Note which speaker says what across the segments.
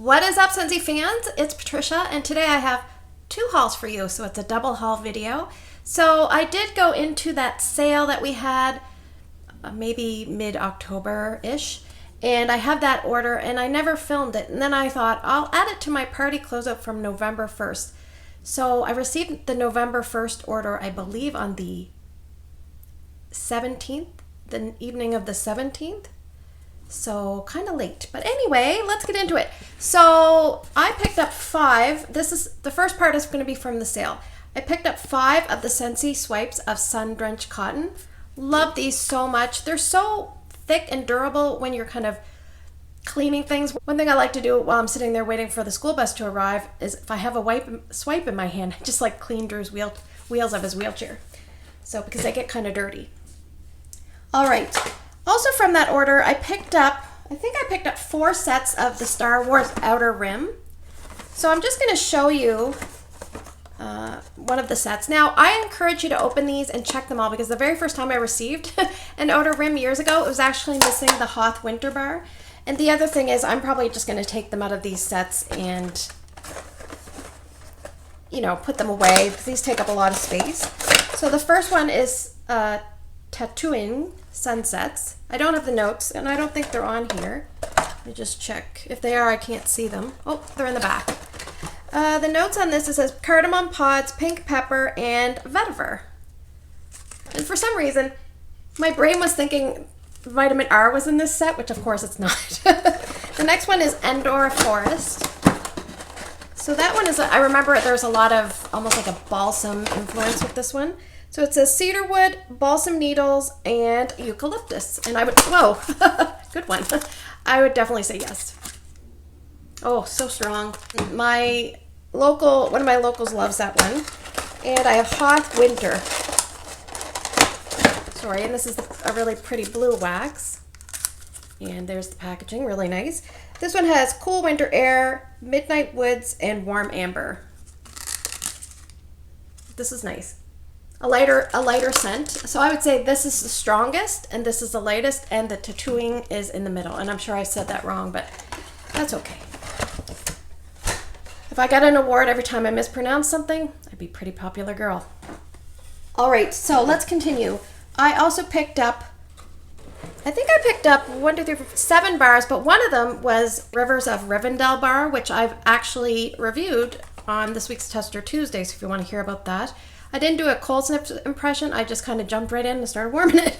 Speaker 1: What is up, Scentsy fans? It's Patricia, and today I have two hauls for you, so it's a double haul video. So I did go into that sale that we had maybe mid-October-ish, and I have that order, and I never filmed it, and then I thought I'll add it to my party closeout from November 1st. So I received the November 1st order, I believe, on the 17th, the evening of the 17th. So kind of late, but anyway, let's get into it. So I picked up 5. The first part is going to be from the sale. I picked up 5 of the Scentsy swipes of sun-drenched cotton. Love these so much. They're so thick and durable when you're kind of cleaning things. One thing I like to do while I'm sitting there waiting for the school bus to arrive is if I have a swipe in my hand, I just like clean Drew's wheels of his wheelchair. So because they get kind of dirty. All right. Also from that order, I picked up 4 sets of the Star Wars Outer Rim. So I'm just going to show you one of the sets. Now, I encourage you to open these and check them all because the very first time I received an Outer Rim years ago, it was actually missing the Hoth Winter Bar. And the other thing is I'm probably just going to take them out of these sets and, put them away because these take up a lot of space. So the first one is Tattooing Sunsets. I don't have the notes, and I don't think they're on here. Let me just check. If they are, I can't see them. Oh, they're in the back. The notes on this, it says cardamom pods, pink pepper, and vetiver. And for some reason, my brain was thinking vitamin R was in this set, which of course it's not. The next one is Endor Forest. So that one is, I remember there's a lot of almost like a balsam influence with this one. So it says cedarwood, balsam needles, and eucalyptus. And I would, whoa, good one. I would definitely say yes. Oh, so strong. One of my locals loves that one. And I have Hoth Winter. Sorry, and this is a really pretty blue wax. And there's the packaging, really nice. This one has Cool Winter Air, Midnight Woods, and Warm Amber. This is nice. A lighter scent. So I would say this is the strongest and this is the lightest and the tattooing is in the middle. And I'm sure I said that wrong, but that's okay. If I got an award every time I mispronounced something, I'd be a pretty popular girl. All right, so let's continue. I also picked up, 7 bars, but one of them was Rivers of Rivendell bar, which I've actually reviewed on this week's Tester Tuesday, so if you want to hear about that. I didn't do a cold sniff impression. I just kind of jumped right in and started warming it.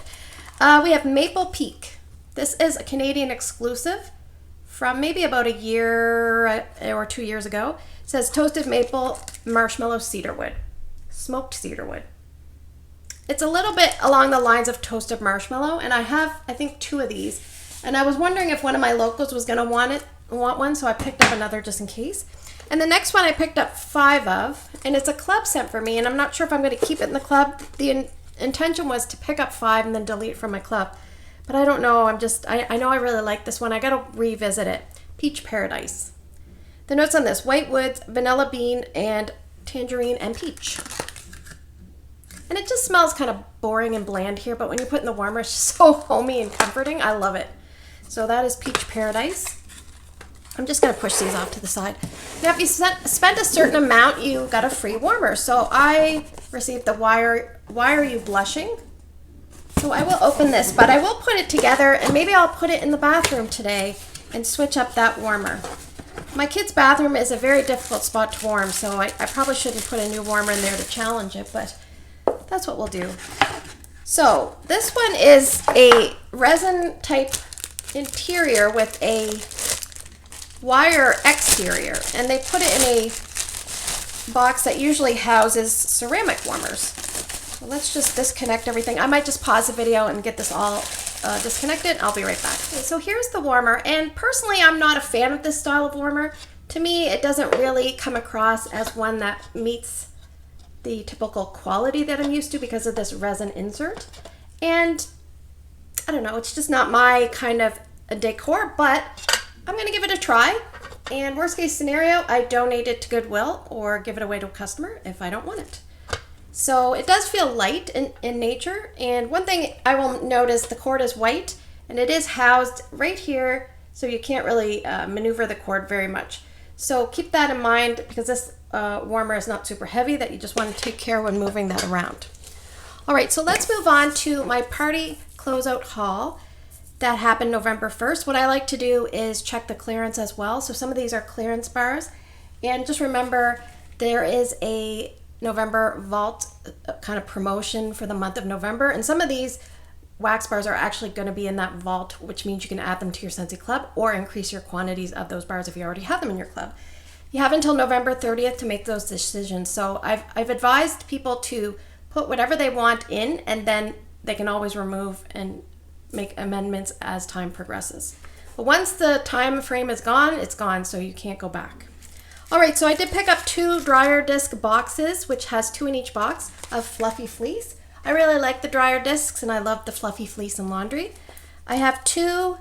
Speaker 1: We have Maple Peak. This is a Canadian exclusive from maybe about a year or 2 years ago. It says toasted maple marshmallow cedarwood, smoked cedarwood. It's a little bit along the lines of toasted marshmallow, and I have, I think, 2 of these. And I was wondering if one of my locals was going to want one, so I picked up another just in case. And the next one I picked up 5 of, and it's a club scent for me, and I'm not sure if I'm going to keep it in the club. The intention was to pick up 5 and then delete from my club. But I don't know, I know I really like this one. I got to revisit it. Peach Paradise. The notes on this, white woods, vanilla bean, and tangerine and peach. And it just smells kind of boring and bland here, but when you put it in the warmer, it's just so homey and comforting. I love it. So that is Peach Paradise. I'm just going to push these off to the side. Now, if you spent a certain amount, you got a free warmer. So I received the Why Are You Blushing? So I will open this, but I will put it together, and maybe I'll put it in the bathroom today and switch up that warmer. My kid's bathroom is a very difficult spot to warm, so I probably shouldn't put a new warmer in there to challenge it, but that's what we'll do. So this one is a resin type interior with a wire exterior, and they put it in a box that usually houses ceramic warmers. So let's just disconnect everything. I might just pause the video and get this all disconnected. I'll be right back. Okay, so here's the warmer, and personally I'm not a fan of this style of warmer. To me, it doesn't really come across as one that meets the typical quality that I'm used to because of this resin insert. And I don't know, it's just not my kind of decor, but I'm going to give it a try, and worst case scenario, I donate it to Goodwill or give it away to a customer if I don't want it. So it does feel light in nature, and one thing I will notice, the cord is white, and it is housed right here so you can't really maneuver the cord very much. So keep that in mind, because this warmer is not super heavy, that you just want to take care when moving that around. All right, so let's move on to my party closeout haul that happened November 1st. What I like to do is check the clearance as well. So some of these are clearance bars. And just remember, there is a November Vault kind of promotion for the month of November. And some of these wax bars are actually going to be in that vault, which means you can add them to your Scentsy club or increase your quantities of those bars if you already have them in your club. You have until November 30th to make those decisions. So I've advised people to put whatever they want in, and then they can always remove and make amendments as time progresses. But once the time frame is gone, it's gone, so you can't go back. All right, so I did pick up 2 dryer disc boxes, which has 2 in each box, of fluffy fleece. I really like the dryer discs, and I love the fluffy fleece in laundry. I have 2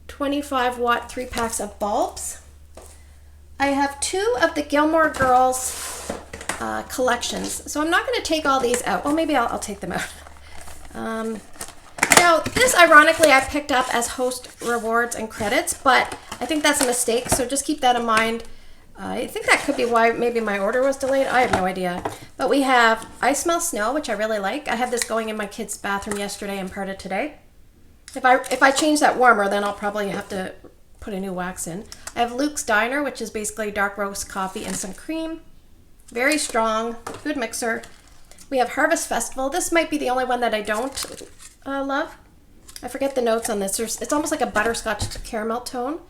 Speaker 1: 25-watt 3-packs of bulbs. I have 2 of the Gilmore Girls collections. So I'm not going to take all these out. Well, maybe I'll take them out. Now, this ironically I picked up as host rewards and credits, but I think that's a mistake, so just keep that in mind. I think that could be why maybe my order was delayed. I have no idea. But we have I Smell Snow, which I really like. I had this going in my kid's bathroom yesterday and part of today. If I change that warmer, then I'll probably have to put a new wax in. I have Luke's Diner, which is basically dark roast coffee and some cream. Very strong, good mixer. We have Harvest Festival. This might be the only one that I don't love. I forget the notes on this. It's almost like a butterscotch caramel tone.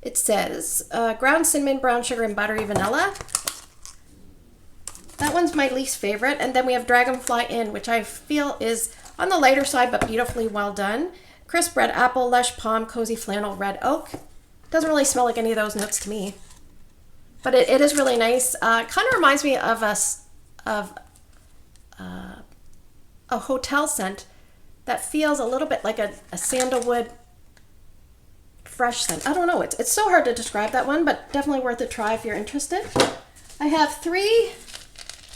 Speaker 1: It says ground cinnamon, brown sugar, and buttery vanilla. That one's my least favorite. And then we have Dragonfly Inn, which I feel is on the lighter side, but beautifully well done. Crisp red apple, lush palm, cozy flannel, red oak. Doesn't really smell like any of those notes to me. But it is really nice. Kind of reminds me of a hotel scent that feels a little bit like a sandalwood fresh scent. I don't know. It's so hard to describe that one, but definitely worth a try if you're interested. I have 3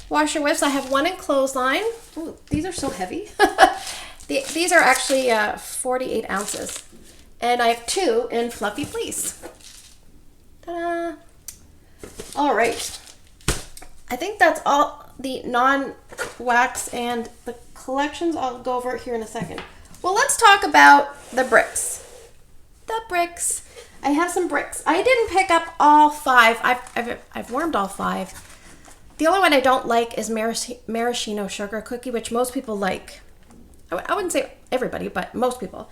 Speaker 1: washer whips. I have 1 in clothesline. Ooh, these are so heavy. These are actually 48 ounces. And I have 2 in fluffy fleece. Ta-da! All right. I think that's all the non-wax and the collections. I'll go over it here in a second. Well, let's talk about the bricks. The bricks. I have some bricks. I didn't pick up all 5. I've warmed all 5. The only one I don't like is maraschino sugar cookie, which most people like. I wouldn't say everybody, but most people.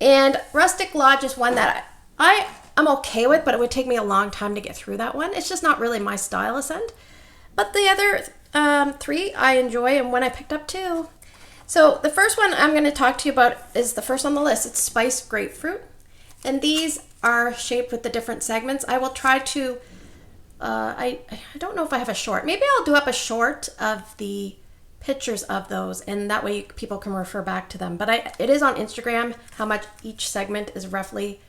Speaker 1: And Rustic Lodge is one that I'm okay with, but it would take me a long time to get through that one. It's just not really my style of scent. But the other 3 I enjoy, and one I picked up too. So the first one I'm going to talk to you about is the first on the list. It's Spiced Grapefruit. And these are shaped with the different segments. I will try to, I don't know if I have a short. Maybe I'll do up a short of the pictures of those, and that way people can refer back to them. But it is on Instagram how much each segment is roughly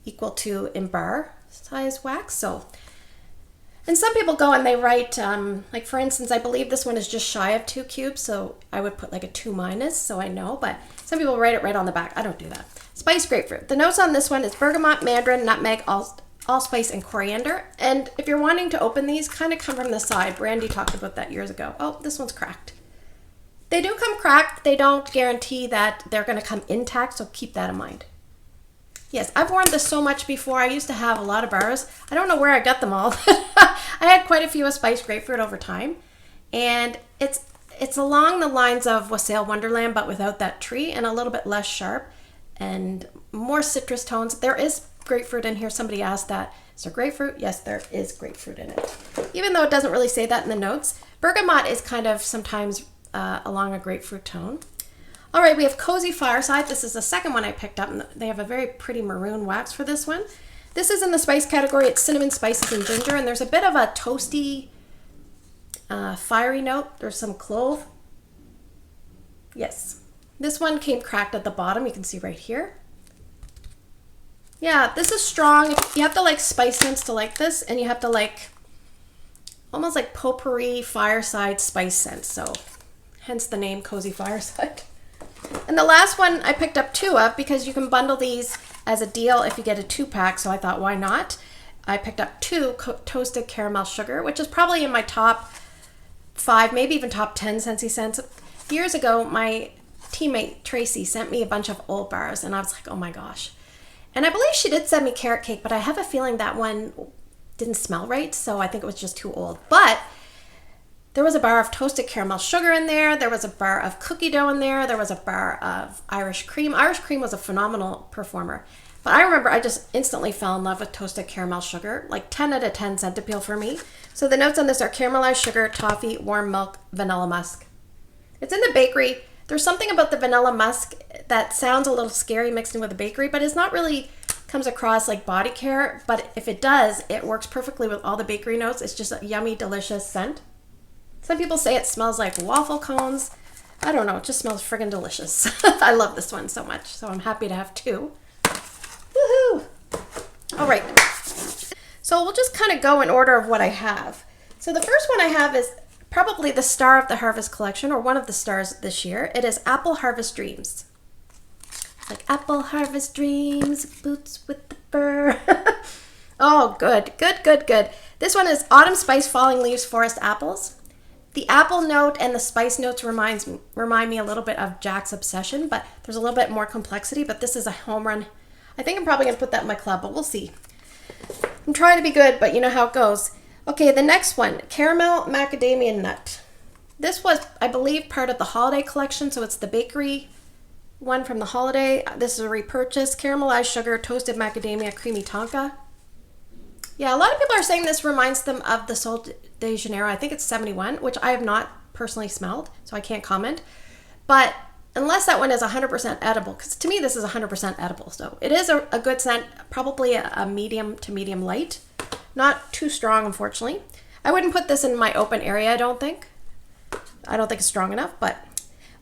Speaker 1: equal to in bar size wax. So, and some people go and they write, like for instance, I believe this one is just shy of 2 cubes, so I would put like a 2- so I know, but some people write it right on the back. I don't do that. Spiced grapefruit. The notes on this one is bergamot, mandarin, nutmeg, allspice, and coriander. And if you're wanting to open these, kind of come from the side. Brandy talked about that years ago. Oh, this one's cracked. They do come cracked. They don't guarantee that they're going to come intact, so keep that in mind. Yes, I've worn this so much before. I used to have a lot of bars. I don't know where I got them all. I had quite a few of spiced grapefruit over time. And it's along the lines of Wassail Wonderland, but without that tree, and a little bit less sharp and more citrus tones. There is grapefruit in here. Somebody asked that. Is there grapefruit? Yes, there is grapefruit in it. Even though it doesn't really say that in the notes. Bergamot is kind of sometimes along a grapefruit tone. All right, we have Cozy Fireside. This is the second one I picked up, and they have a very pretty maroon wax for this one. This is in the spice category. It's cinnamon, spices, and ginger, and there's a bit of a toasty, fiery note. There's some clove. Yes. This one came cracked at the bottom. You can see right here. Yeah, this is strong. You have to like spice scents to like this, and you have to like almost like potpourri fireside spice scents. So hence the name Cozy Fireside. And the last one I picked up 2 of because you can bundle these as a deal if you get a 2-pack, so I thought, why not? I picked up 2 toasted caramel sugar, which is probably in my top 5, maybe even top 10 Scentsy scents. Years ago, my teammate Tracy sent me a bunch of old bars, and I was like, oh my gosh. And I believe she did send me carrot cake, but I have a feeling that one didn't smell right, so I think it was just too old. But there was a bar of toasted caramel sugar in there. There was a bar of cookie dough in there. There was a bar of Irish cream. Irish cream was a phenomenal performer. But I remember I just instantly fell in love with toasted caramel sugar. Like 10 out of 10 scent appeal for me. So the notes on this are caramelized sugar, toffee, warm milk, vanilla musk. It's in the bakery. There's something about the vanilla musk that sounds a little scary mixed in with the bakery, but it's not really comes across like body care. But if it does, it works perfectly with all the bakery notes. It's just a yummy, delicious scent. Some people say it smells like waffle cones. I don't know. It just smells friggin' delicious. I love this one so much. So I'm happy to have 2. Woohoo! All right. So we'll just kind of go in order of what I have. So the first one I have is probably the star of the Harvest collection, or one of the stars this year. It is Apple Harvest Dreams. It's like Apple Harvest Dreams, boots with the fur. Oh, good. This one is Autumn Spice Falling Leaves Forest Apples. The apple note and the spice notes remind me a little bit of Jack's Obsession, but there's a little bit more complexity, but this is a home run. I think I'm probably going to put that in my club, but we'll see. I'm trying to be good, but you know how it goes. Okay, the next one, Caramel Macadamia Nut. This was, I believe, part of the holiday collection, so it's the bakery one from the holiday. This is a repurchase. Caramelized sugar, toasted macadamia, creamy tonka. Yeah, a lot of people are saying this reminds them of the Sol de Janeiro. I think it's 71, which I have not personally smelled, so I can't comment. But unless that one is 100% edible, because to me this is 100% edible. So it is a good scent, probably a medium to medium light. Not too strong, unfortunately. I wouldn't put this in my open area, I don't think. I don't think it's strong enough, but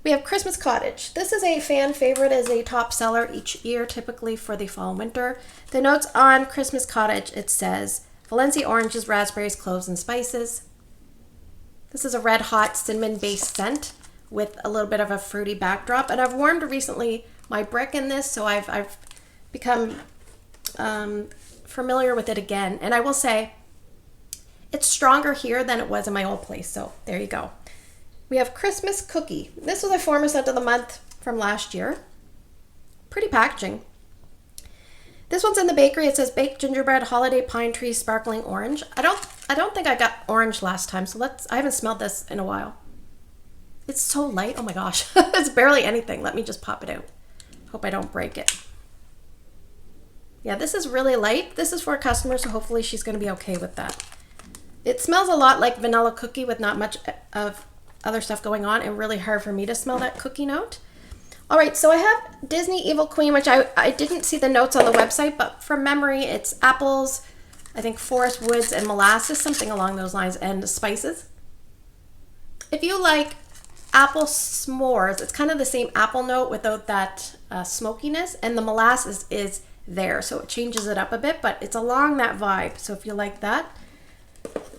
Speaker 1: we have Christmas Cottage. This is a fan favorite, is a top seller each year, typically for the fall and winter. The notes on Christmas Cottage, it says Valencia oranges, raspberries, cloves, and spices. This is a red hot cinnamon-based scent with a little bit of a fruity backdrop. And I've warmed recently my brick in this, so I've become familiar with it again. And I will say, it's stronger here than it was in my old place, so there you go. We have Christmas Cookie. This was a former scent of the month from last year. Pretty packaging. This one's in the bakery. It says baked gingerbread, holiday pine tree, sparkling orange. I don't think I got orange last time, so I haven't smelled this in a while. It's so light. Oh my gosh. It's barely anything. Let me just pop it out. Hope I don't break it. Yeah, this is really light. This is for a customer, so hopefully she's going to be okay with that. It smells a lot like vanilla cookie with not much of other stuff going on, and really hard for me to smell that cookie note. All right, so I have Disney Evil Queen, which I didn't see the notes on the website, but from memory, it's apples, I think forest woods and molasses, something along those lines, and spices. If you like apple s'mores, it's kind of the same apple note without that smokiness, and the molasses is there, so it changes it up a bit, but it's along that vibe. So if you like that,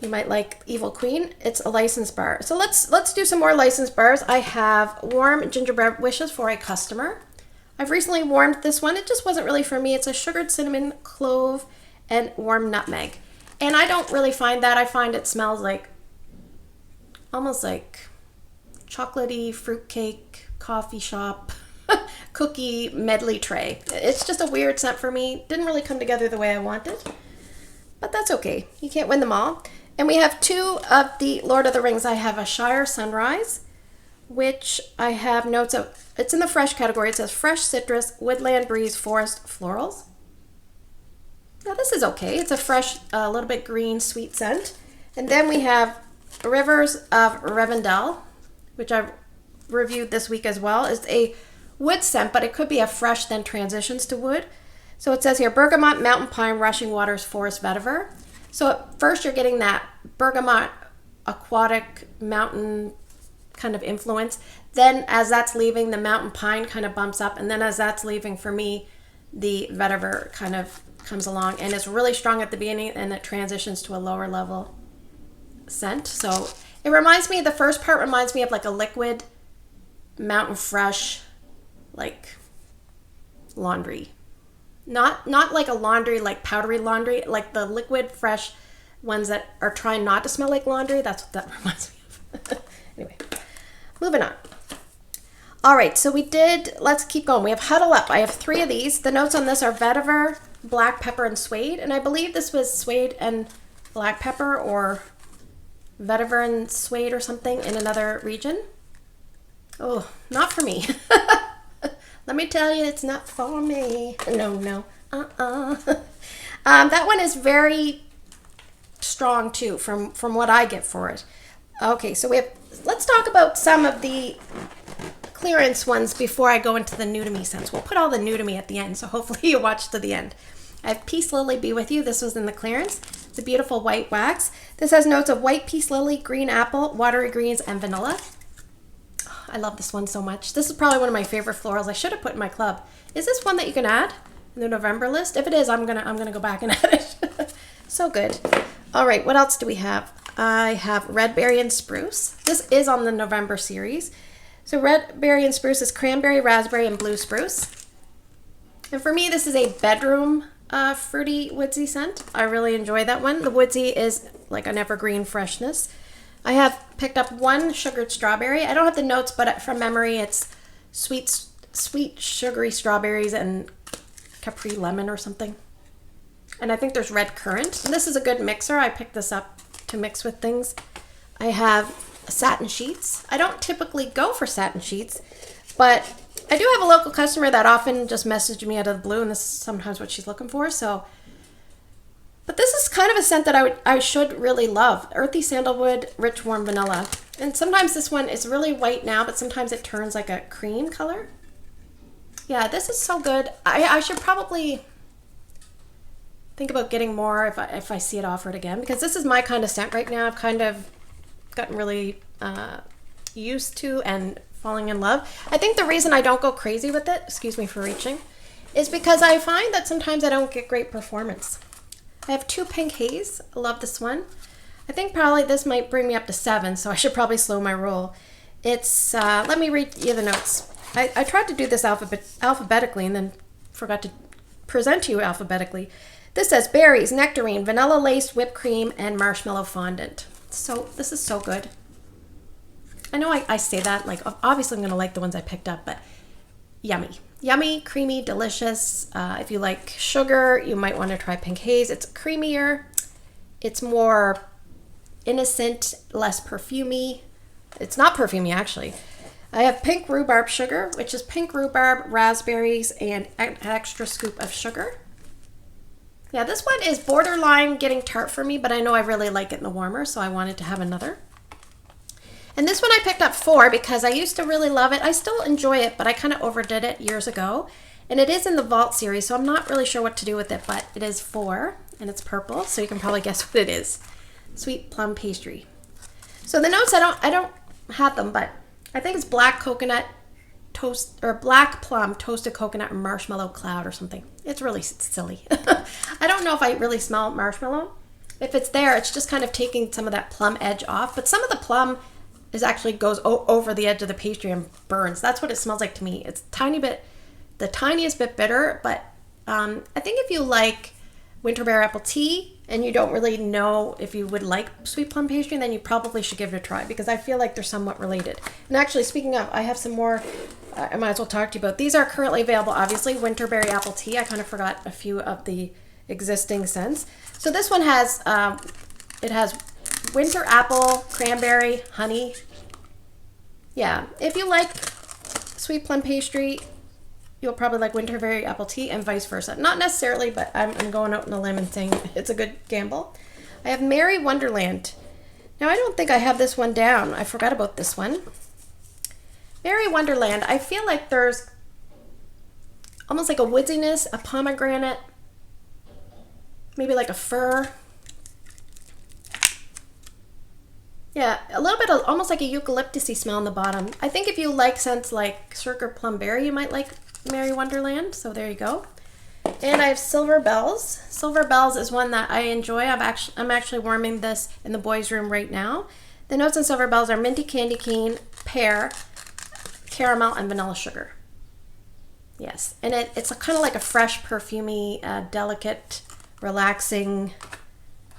Speaker 1: you might like Evil Queen. It's a licensed bar. So let's do some more licensed bars. I have Warm Gingerbread Wishes for a customer. I've recently warmed this one. It just wasn't really for me. It's a sugared cinnamon, clove, and warm nutmeg. And I don't really find that. I find it smells like almost like chocolatey fruitcake, coffee shop, cookie medley tray. It's just a weird scent for me. Didn't really come together the way I wanted. But that's okay. You can't win them all. And we have 2 of the Lord of the Rings. I have a Shire Sunrise, which I have notes of. It's in the fresh category. It says fresh citrus, woodland breeze, forest, florals. Now this is okay. It's a fresh, a little bit green, sweet scent. And then we have Rivers of Rivendell, which I've reviewed this week as well. It's a wood scent, but it could be a fresh then transitions to wood. So it says here, bergamot, mountain pine, rushing waters, forest vetiver. So at first you're getting that bergamot, aquatic, mountain kind of influence. Then as that's leaving, the mountain pine kind of bumps up. And then as that's leaving, for me, the vetiver kind of comes along. And it's really strong at the beginning, and it transitions to a lower level scent. So it reminds me, the first part reminds me of like a liquid, mountain fresh, like laundry. Not like a laundry, like powdery laundry, like the liquid fresh ones that are trying not to smell like laundry. That's what that reminds me of. Anyway, moving on. All right, so let's keep going. We have Huddle Up. I have 3 of these. The notes on this are vetiver, black pepper, and suede. And I believe this was suede and black pepper, or vetiver and suede or something in another region. Oh, not for me. Let me tell you, it's not for me. No. That one is very strong too, from what I get for it. Okay, so let's talk about some of the clearance ones before I go into the new to me scents. We'll put all the new to me at the end, so hopefully you watch to the end. I have Peace Lily Be With You. This was in the clearance. The beautiful white wax. This has notes of white peace lily, green apple, watery greens, and vanilla. Oh, I love this one so much. This is probably one of my favorite florals. I should have put in my club. Is this one that you can add in the November list? If it is, I'm gonna go back and add it. So good. All right, what else do we have? I have Red Berry and Spruce. This is on the November series. So Red Berry and Spruce is cranberry, raspberry, and blue spruce. And for me, this is a bedroom fruity woodsy scent. I really enjoy that one. The woodsy is like an evergreen freshness. I have picked up 1 sugared strawberry. I don't have the notes, but from memory, it's sweet sugary strawberries and capri lemon or something. And I think there's red currant. And this is a good mixer. I picked this up to mix with things. I have satin sheets. I don't typically go for satin sheets, but I do have a local customer that often just messaged me out of the blue, and this is sometimes what she's looking for. But this is kind of a scent that I should really love. Earthy sandalwood, rich warm vanilla. And sometimes this one is really white now, but sometimes it turns like a cream color. Yeah, this is so good. I should probably think about getting more if I see it offered again, because this is my kind of scent right now. I've kind of gotten really used to and falling in love. I think the reason I don't go crazy with it, excuse me for reaching, is because I find that sometimes I don't get great performance. I have 2 Pink Haze. I love this one. I think probably this might bring me up to 7, so I should probably slow my roll. It's, let me read you the notes. I tried to do this alphabetically and then forgot to present to you alphabetically. This says berries, nectarine, vanilla laced whipped cream, and marshmallow fondant. So this is so good. I know I say that, like, obviously I'm going to like the ones I picked up, but yummy. Yummy, creamy, delicious. If you like sugar, you might want to try Pink Haze. It's creamier. It's more innocent, less perfumey. It's not perfumey, actually. I have Pink Rhubarb Sugar, which is pink rhubarb, raspberries, and an extra scoop of sugar. Yeah, this one is borderline getting tart for me, but I know I really like it in the warmer, so I wanted to have another. And this one I picked up 4 because I used to really love it. I still enjoy it, but I kind of overdid it years ago. And it is in the Vault series, so I'm not really sure what to do with it, but it is 4, and it's purple, so you can probably guess what it is. Sweet Plum Pastry. So the notes, I don't have them, but I think it's black coconut toast, or black plum toasted coconut or marshmallow cloud or something. It's really silly. I don't know if I really smell marshmallow. If it's there, it's just kind of taking some of that plum edge off, but some of the plum actually goes over the edge of the pastry and burns. That's what it smells like to me. It's the tiniest bit bitter, but I think if you like winterberry apple tea and you don't really know if you would like sweet plum pastry, then you probably should give it a try, because I feel like they're somewhat related. And actually, speaking of, I have some more I might as well talk to you about. These are currently available, obviously. Winterberry apple tea. I kind of forgot a few of the existing scents. So this one has, it has winter apple, cranberry, honey. Yeah, if you like sweet plum pastry, you'll probably like winterberry apple tea, and vice versa. Not necessarily, but I'm going out on a limb and saying it's a good gamble. I have Merry Wonderland. Now, I don't think I have this one down. I forgot about this one. Merry Wonderland. I feel like there's almost like a woodsiness, a pomegranate, maybe like a fir. Yeah, a little bit of almost like a eucalyptus-y smell on the bottom. I think if you like scents like Sugar Plum Berry, you might like Merry Wonderland. So there you go. And I have Silver Bells. Silver Bells is one that I enjoy. I'm actually warming this in the boys' room right now. The notes on Silver Bells are minty candy cane, pear, caramel, and vanilla sugar. Yes, and it's kind of like a fresh, perfumey, delicate, relaxing,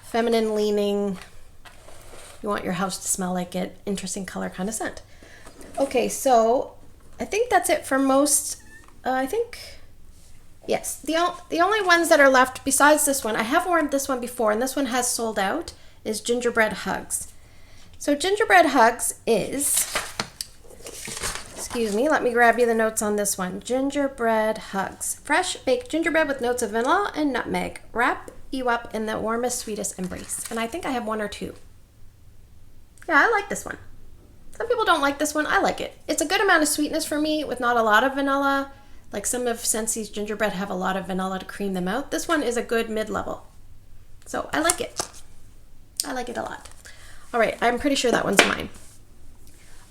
Speaker 1: feminine leaning. You want your house to smell like it. Interesting color kind of scent. Okay, so I think that's it for most. I think, yes. The only ones that are left besides this one, I have worn this one before, and this one has sold out, is Gingerbread Hugs. So Gingerbread Hugs is, excuse me, let me grab you the notes on this one. Gingerbread Hugs. Fresh baked gingerbread with notes of vanilla and nutmeg. Wrap you up in the warmest, sweetest embrace. And I think I have one or two. Yeah, I like this one. Some people don't like this one. I like it. It's a good amount of sweetness for me with not a lot of vanilla. Like some of Scentsy's gingerbread have a lot of vanilla to cream them out. This one is a good mid-level. So I like it. I like it a lot. All right, I'm pretty sure that one's mine.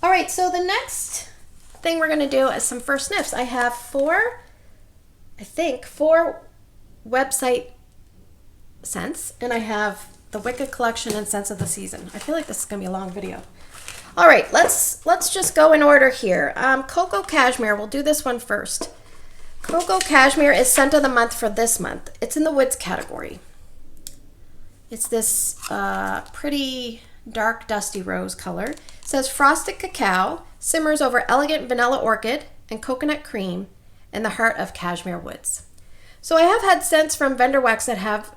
Speaker 1: All right, so the next thing we're gonna do is some first sniffs. I have four website scents, and I have the Wicked Collection and Scents of the Season. I feel like this is gonna be a long video. All right, let's just go in order here. Cocoa Cashmere, we'll do this one first. Cocoa Cashmere is scent of the month for this month. It's in the woods category. It's this pretty dark dusty rose color. It says frosted cacao simmers over elegant vanilla orchid and coconut cream in the heart of cashmere woods. So I have had scents from Vendor Wax that have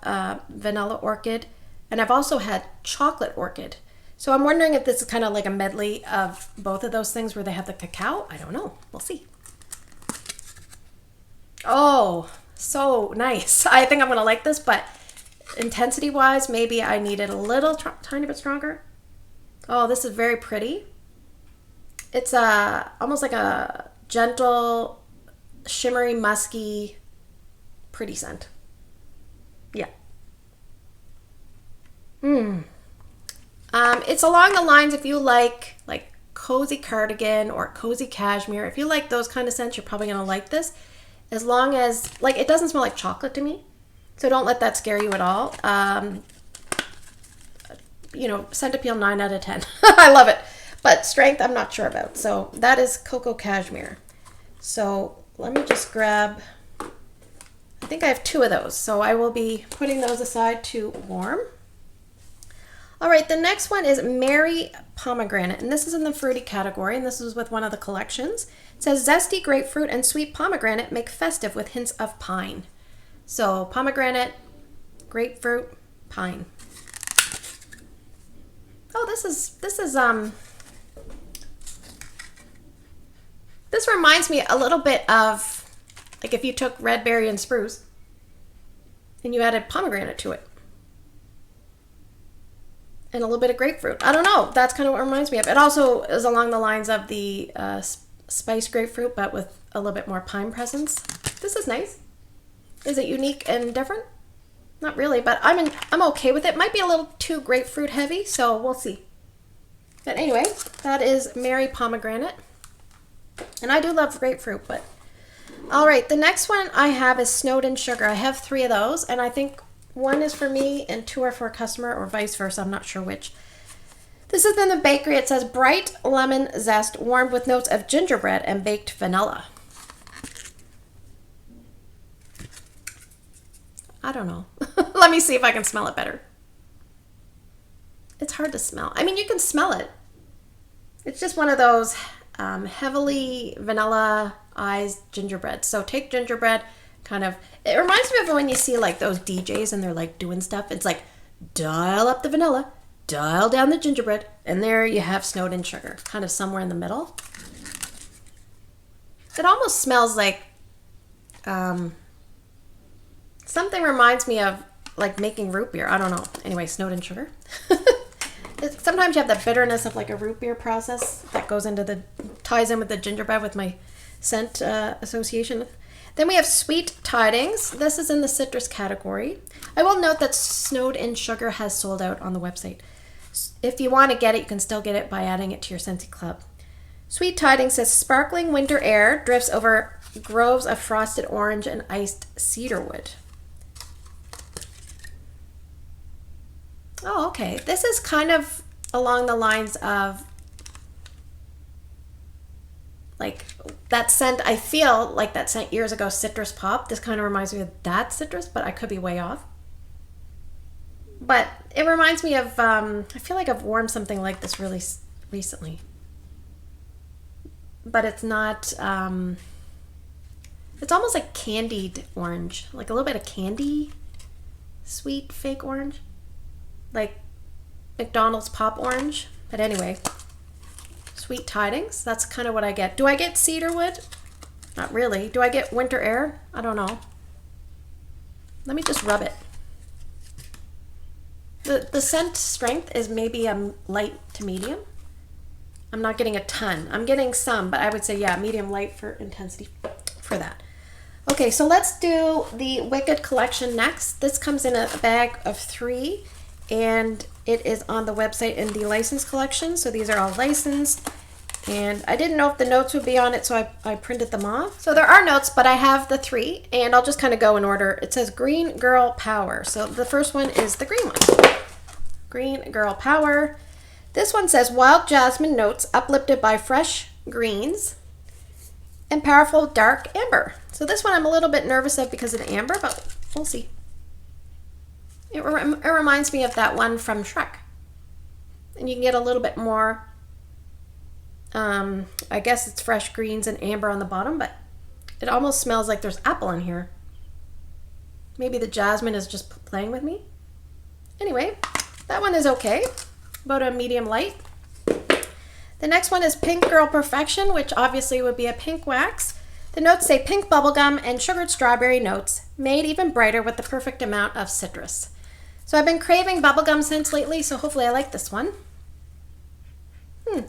Speaker 1: vanilla orchid, and I've also had chocolate orchid. So I'm wondering if this is kind of like a medley of both of those things where they have the cacao. I don't know. We'll see. Oh, so nice. I think I'm going to like this, but intensity wise, maybe I need it a little tiny bit stronger. Oh, this is very pretty. It's almost like a gentle, shimmery, musky, pretty scent. Yeah. It's along the lines, if you like cozy cardigan or cozy cashmere, if you like those kind of scents, you're probably going to like this. As long as, like, it doesn't smell like chocolate to me. So don't let that scare you at all. You know, scent appeal 9 out of 10. I love it. But strength, I'm not sure about. So that is Cocoa Cashmere. So let me just grab, I think I have 2 of those. So I will be putting those aside to warm. All right, the next one is Merry Pomegranate, and this is in the fruity category, and this is with one of the collections. It says zesty grapefruit and sweet pomegranate make festive with hints of pine. So pomegranate, grapefruit, pine. Oh, this reminds me a little bit of, like, if you took red berry and spruce and you added pomegranate to it. And a little bit of grapefruit. I don't know. That's kind of what it reminds me of. It also is along the lines of the spiced grapefruit, but with a little bit more pine presence. This is nice. Is it unique and different? Not really, but I'm okay with it. Might be a little too grapefruit heavy, so we'll see. But anyway, that is Merry Pomegranate. And I do love grapefruit, but... All right, the next one I have is Snowed in Sugar. I have 3 of those, and I think 1 is for me and 2 are for a customer, or vice versa. I'm not sure which. This is in the bakery. It says bright lemon zest warmed with notes of gingerbread and baked vanilla. I don't know. Let me see if I can smell it better. It's hard to smell. I mean, you can smell it. It's just one of those heavily vanilla-ized gingerbread. So take gingerbread, kind of, it reminds me of when you see like those DJs and they're like doing stuff. It's like, dial up the vanilla, dial down the gingerbread, and there you have Snowed in Sugar, kind of somewhere in the middle. It almost smells like, something reminds me of like making root beer. I don't know. Anyway, Snowed in Sugar. Sometimes you have the bitterness of like a root beer process that goes into ties in with the gingerbread with my scent association. Then we have Sweet Tidings. This is in the citrus category. I will note that Snowed in Sugar has sold out on the website. If you want to get it, you can still get it by adding it to your Scentsy Club. Sweet Tidings says sparkling winter air drifts over groves of frosted orange and iced cedarwood. Oh, okay. This is kind of along the lines of like that scent, I feel like that scent years ago, Citrus Pop. This kind of reminds me of that citrus, but I could be way off. But it reminds me of, I feel like I've worn something like this really recently. But it's not, it's almost like candied orange. Like a little bit of candy, sweet fake orange. Like McDonald's Pop Orange. But anyway, Sweet Tidings. That's kind of what I get. Do I get cedarwood? Not really. Do I get winter air? I don't know. Let me just rub it. The scent strength is maybe a light to medium. I'm not getting a ton. I'm getting some, but I would say, yeah, medium light for intensity for that. Okay, so let's do the Wicked collection next. This comes in a bag of 3, and it is on the website in the licensed collection. So these are all licensed, and I didn't know if the notes would be on it, so I printed them off. So there are notes, but I have the 3, and I'll just kind of go in order. It says Green Girl Power. So the first one is the green one. Green Girl Power. This one says wild jasmine notes uplifted by fresh greens and powerful dark amber. So this one I'm a little bit nervous of because of the amber, but we'll see. It reminds me of that one from Shrek. And you can get a little bit more, I guess it's fresh greens and amber on the bottom, but it almost smells like there's apple in here. Maybe the jasmine is just playing with me. Anyway, that one is okay. About a medium light. The next one is Pink Girl Perfection, which obviously would be a pink wax. The notes say pink bubblegum and sugared strawberry notes, made even brighter with the perfect amount of citrus. So I've been craving bubblegum scents lately, so hopefully I like this one.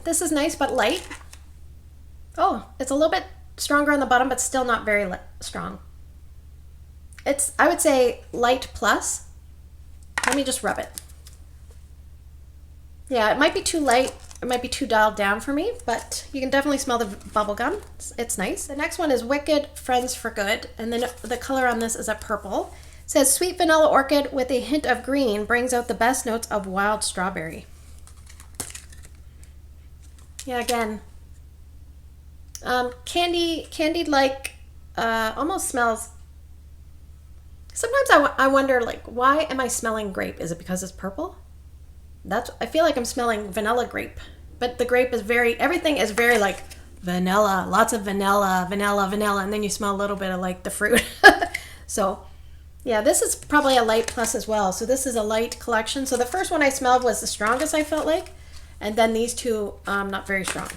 Speaker 1: This is nice but light. Oh, it's a little bit stronger on the bottom, but still not very strong. It's, I would say, light plus. Let me just rub it. Yeah, it might be too light. It might be too dialed down for me, but you can definitely smell the bubble gum. It's nice. The next one is Wicked Friends for Good, and then the color on this is a purple. It says sweet vanilla orchid with a hint of green brings out the best notes of wild strawberry. Yeah, again, candied like, almost smells. Sometimes I wonder, like, why am I smelling grape? Is it because it's purple? I feel like I'm smelling vanilla grape, but the grape is everything is very like vanilla, lots of vanilla, and then you smell a little bit of like the fruit. So yeah, this is probably a light plus as well. So this is a light collection. So the first one I smelled was the strongest I felt like, and then these two, not very strong.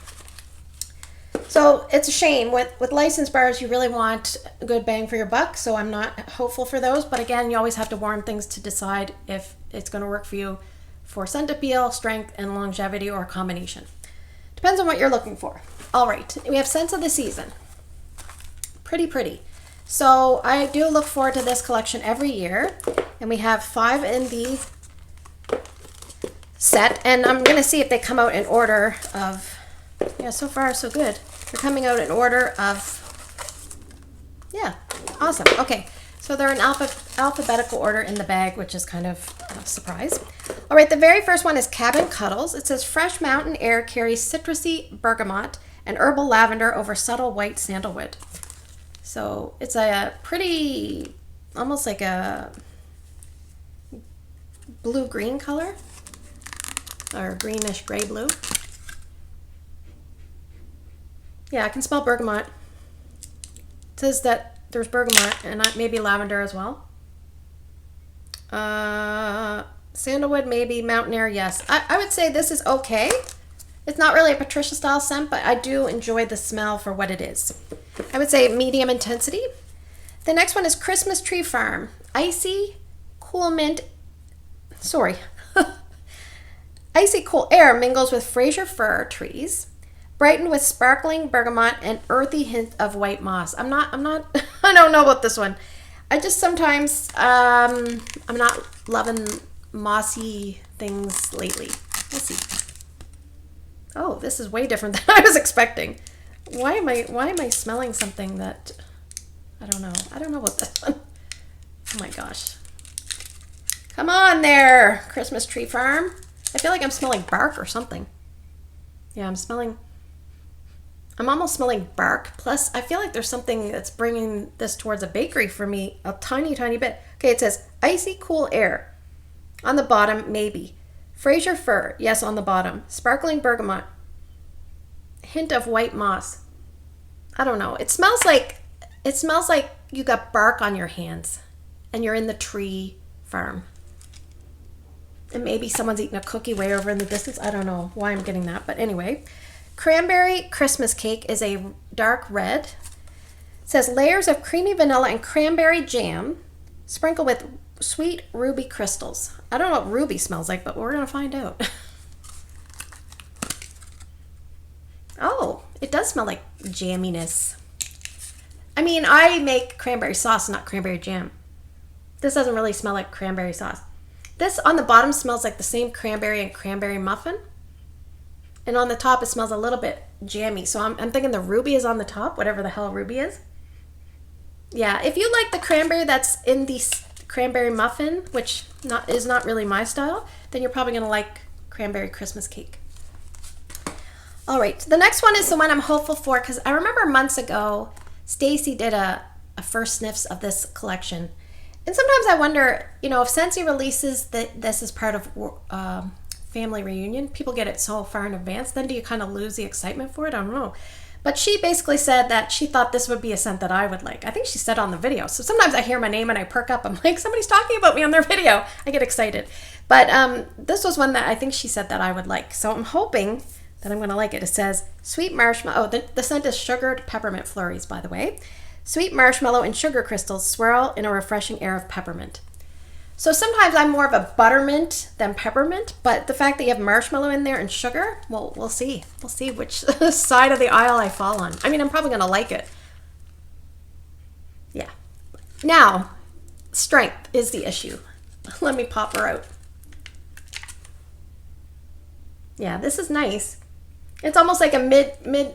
Speaker 1: So it's a shame with licensed bars, you really want a good bang for your buck. So I'm not hopeful for those, but again, you always have to warm things to decide if it's going to work for you for scent appeal, strength, and longevity, or a combination. Depends on what you're looking for. All right, we have Scents of the Season. Pretty. So I do look forward to this collection every year, and we have 5 in the set, and I'm going to see if they come out in order of, yeah, so far so good. They're coming out in order of, yeah, awesome. Okay. So they're in alphabetical order in the bag, which is kind of a surprise. All right, the very first one is Cabin Cuddles. It says fresh mountain air carries citrusy bergamot and herbal lavender over subtle white sandalwood. So it's a pretty, almost like a blue-green color, or greenish gray blue. Yeah, I can smell bergamot. It says that there's bergamot and maybe lavender as well. Sandalwood, maybe. Mountain air, yes. I would say this is okay. It's not really a Patricia style scent, but I do enjoy the smell for what it is. I would say medium intensity. The next one is Christmas Tree Farm. Icy cool mint. Sorry. Icy cool air mingles with Fraser fir trees. Brightened with sparkling bergamot and earthy hint of white moss. I don't know about this one. I just sometimes, I'm not loving mossy things lately. We'll see. Oh, this is way different than I was expecting. Why am I smelling something that, I don't know. I don't know about this one. Oh my gosh. Come on there, Christmas Tree Farm. I feel like I'm smelling bark or something. Yeah, I'm smelling, I'm almost smelling bark. Plus, I feel like there's something that's bringing this towards a bakery for me a tiny, tiny bit. Okay, it says icy cool air. On the bottom, maybe. Fraser fir, yes, on the bottom. Sparkling bergamot. Hint of white moss. I don't know. It smells like you got bark on your hands and you're in the tree farm. And maybe someone's eating a cookie way over in the distance. I don't know why I'm getting that, but anyway. Cranberry Christmas cake is a dark red. It says layers of creamy vanilla and cranberry jam sprinkled with sweet ruby crystals. I don't know what ruby smells like, but we're going to find out. Oh, it does smell like jamminess. I mean, I make cranberry sauce, not cranberry jam. This doesn't really smell like cranberry sauce. This on the bottom smells like the same cranberry and cranberry muffin. And on the top, it smells a little bit jammy. So I'm thinking the ruby is on the top, whatever the hell ruby is. Yeah, if you like the cranberry that's in the cranberry muffin, which is not really my style, then you're probably going to like cranberry Christmas cake. All right, the next one is the one I'm hopeful for because I remember months ago, Stacy did a first sniffs of this collection. And sometimes I wonder, if Scentsy releases this as part of family reunion, people get it so far in advance, then do you kind of lose the excitement for it? I don't know. But she basically said that she thought this would be a scent that I would like. I think she said on the video. So sometimes I hear my name and I perk up. I'm like, somebody's talking about me on their video. I get excited. But this was one that I think she said that I would like. So I'm hoping that I'm going to like it. It says sweet marshmallow. Oh, the scent is sugared peppermint flurries, by the way. Sweet marshmallow and sugar crystals swirl in a refreshing air of peppermint. So sometimes I'm more of a buttermint than peppermint, but the fact that you have marshmallow in there and sugar, well, we'll see. We'll see which side of the aisle I fall on. I mean, I'm probably going to like it. Yeah. Now, strength is the issue. Let me pop her out. Yeah, this is nice. It's almost like a mid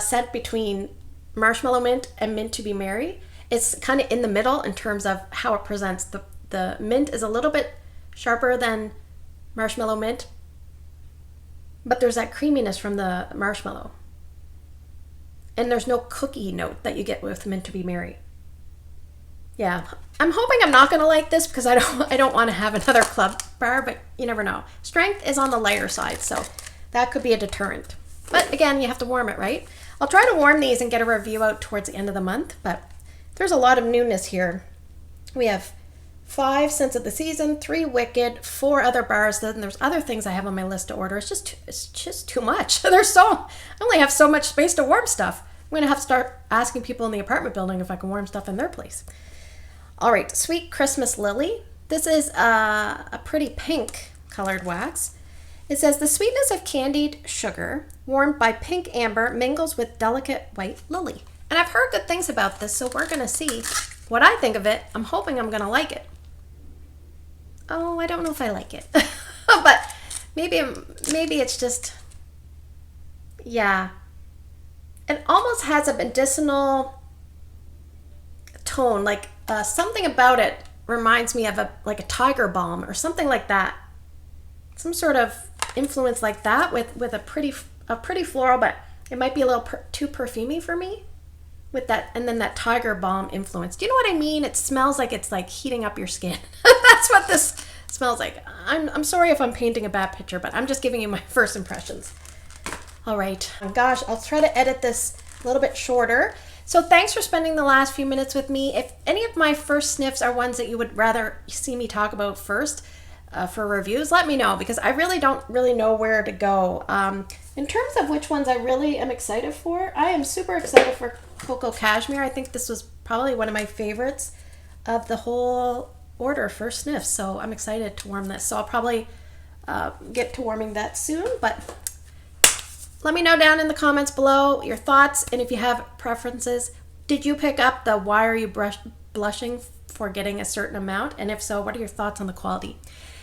Speaker 1: scent between marshmallow mint and mint to be merry. It's kind of in the middle in terms of how it presents. The mint is a little bit sharper than marshmallow mint, but there's that creaminess from the marshmallow. And there's no cookie note that you get with mint to be merry. Yeah, I'm hoping I'm not going to like this because I don't want to have another club bar, but you never know. Strength is on the lighter side, so that could be a deterrent. But again, you have to warm it, right? I'll try to warm these and get a review out towards the end of the month, but there's a lot of newness here. We have 5 scents of the season, 3 Wicked, 4 other bars. Then there's other things I have on my list to order. It's just too much. I only have so much space to warm stuff. I'm going to have to start asking people in the apartment building if I can warm stuff in their place. All right, Sweet Christmas Lily. This is a pretty pink colored wax. It says the sweetness of candied sugar warmed by pink amber mingles with delicate white lily. And I've heard good things about this, so we're going to see what I think of it. I'm hoping I'm going to like it. Oh, I don't know if I like it. But maybe it's just, yeah. It almost has a medicinal tone, like something about it reminds me of like a tiger balm or something like that. Some sort of influence like that with a pretty floral, but it might be a little too perfumey for me. With that, and then that tiger balm influence. Do you know what I mean? It smells like it's like heating up your skin. That's what this smells like. I'm sorry if I'm painting a bad picture, but I'm just giving you my first impressions. All right. Oh gosh, I'll try to edit this a little bit shorter. So thanks for spending the last few minutes with me. If any of my first sniffs are ones that you would rather see me talk about first for reviews, let me know because I really don't know where to go. In terms of which ones I really am excited for, I am super excited for Cocoa Cashmere. I think this was probably one of my favorites of the whole order for sniffs. So I'm excited to warm this. So I'll probably get to warming that soon. But let me know down in the comments below your thoughts. And if you have preferences, did you pick up the why are you blushing for getting a certain amount? And if so, what are your thoughts on the quality?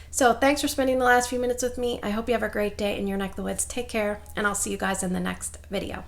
Speaker 1: So thanks for spending the last few minutes with me. I hope you have a great day in your neck of the woods. Take care, and I'll see you guys in the next video.